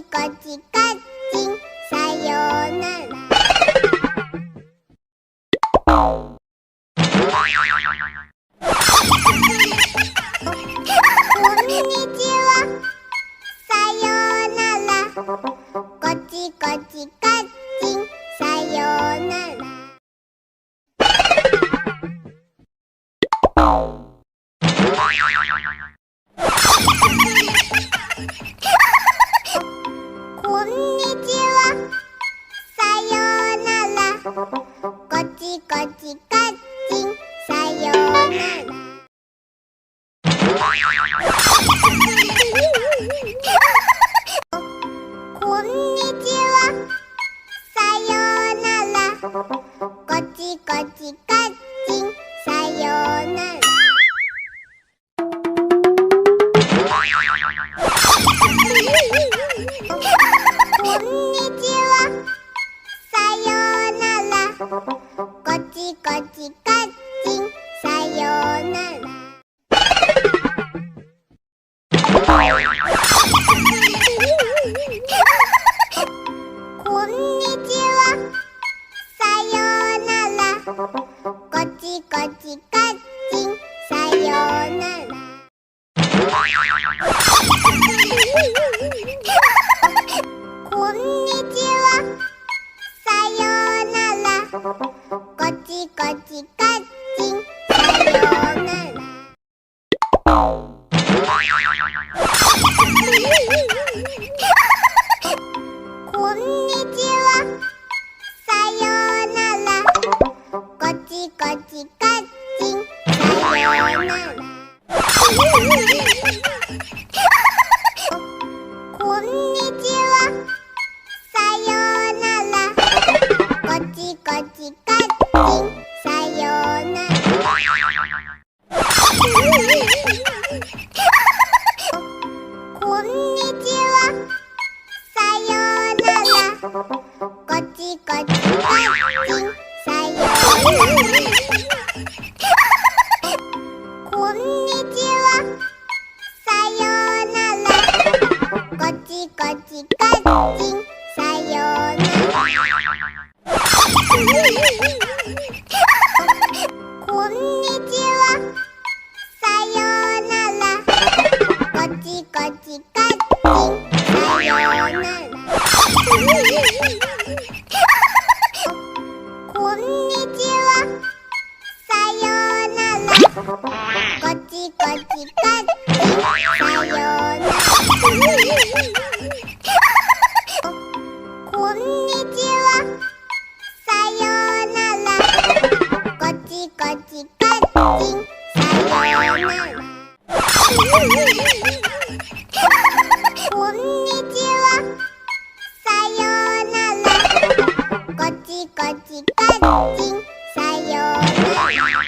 ちこちカッチン、さようなら。こんにちは、さようなら。こちこちカッチン、さようなら。こんにちは、さようなら。こちこちカッチン、さようなら。こんにちは、さようなら。こちこちカッチン、さようなら。こんにちは、さようなら。こちこちカッチン、さようなら。こんにちは、さようなら。こちこちカッチン、さようなら。こんにちは、さようなら。こちこちカッチン、さようなら。こんにちは、さようなら。こちこちカッチン、さようなら。こんにちは、さようなら。こちこちカッチン、さようなら。こんにちは、さようなら。こちこちカッチン、さようなら。こんにちは、さようなら。こちこちカッチン、さようなら。こんにちは、さようなら。こちこちカッチン、さようなら。こんにちは、さようなら。こちこちカッチン、さようなら。こんにちは、さようなら。こちこちカッチン、さようなら。こんにちは、さようなら。こちこちカッチン、さようなら。